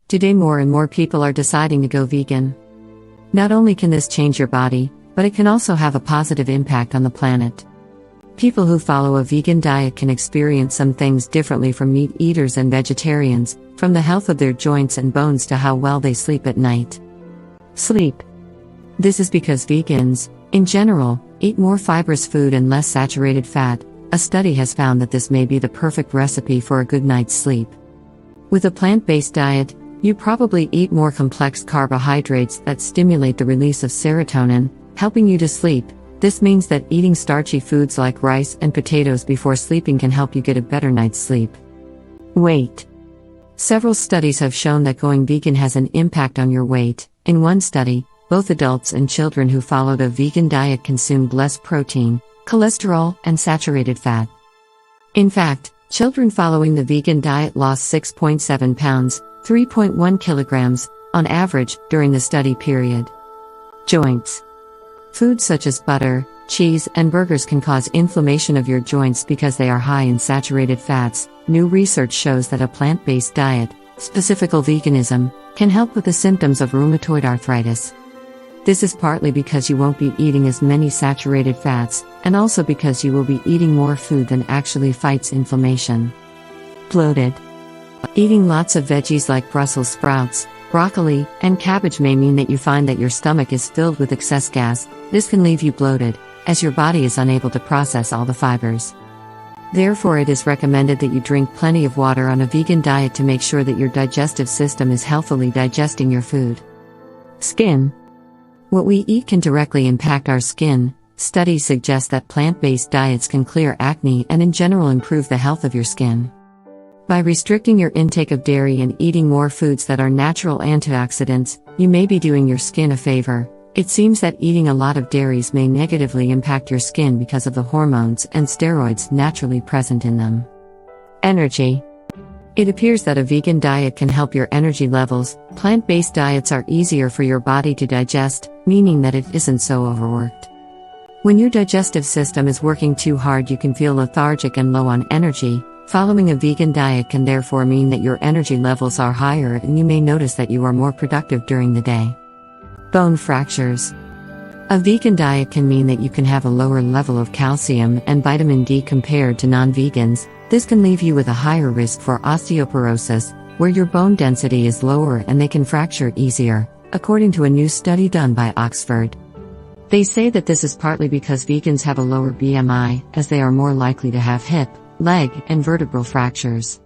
Today more and more people are deciding to go vegan. Not only can this change your body, but it can also have a positive impact on the planet. People who follow a vegan diet can experience some things differently from meat eaters and vegetarians, from the health of their joints and bones to how well they sleep at night. Sleep. This is because vegans, in general, eat more fibrous food and less saturated fat. A study has found that this may be the perfect recipe for a good night's sleep. With a plant-based diet, you probably eat more complex carbohydrates that stimulate the release of serotonin, helping you to sleep. This means that eating starchy foods like rice and potatoes before sleeping can help you get a better night's sleep. Weight. Several studies have shown that going vegan has an impact on your weight. In one study, both adults and children who followed a vegan diet consumed less protein, cholesterol, and saturated fat. In fact, children following the vegan diet lost 6.7 pounds, 3.1 kilograms, on average, during the study period. Joints. Foods such as butter, cheese, and burgers can cause inflammation of your joints because they are high in saturated fats. New research shows that a plant-based diet, specifically veganism, can help with the symptoms of rheumatoid arthritis. This is partly because you won't be eating as many saturated fats, and also because you will be eating more food than actually fights inflammation. Bloated. Eating lots of veggies like Brussels sprouts, broccoli, and cabbage may mean that you find that your stomach is filled with excess gas. This can leave you bloated, as your body is unable to process all the fibers. Therefore, it is recommended that you drink plenty of water on a vegan diet to make sure that your digestive system is healthily digesting your food. Skin. What we eat can directly impact our skin. Studies suggest that plant-based diets can clear acne and in general improve the health of your skin. By restricting your intake of dairy and eating more foods that are natural antioxidants, you may be doing your skin a favor. It seems that eating a lot of dairies may negatively impact your skin because of the hormones and steroids naturally present in them. Energy. It appears that a vegan diet can help your energy levels. Plant-based diets are easier for your body to digest, meaning that it isn't so overworked. When your digestive system is working too hard, you can feel lethargic and low on energy. Following a vegan diet can therefore mean that your energy levels are higher and you may notice that you are more productive during the day. Bone fractures. A vegan diet can mean that you can have a lower level of calcium and vitamin D compared to non-vegans. This can leave you with a higher risk for osteoporosis, where your bone density is lower and they can fracture easier, according to a new study done by Oxford. They say that this is partly because vegans have a lower BMI, as they are more likely to have hip, leg, and vertebral fractures.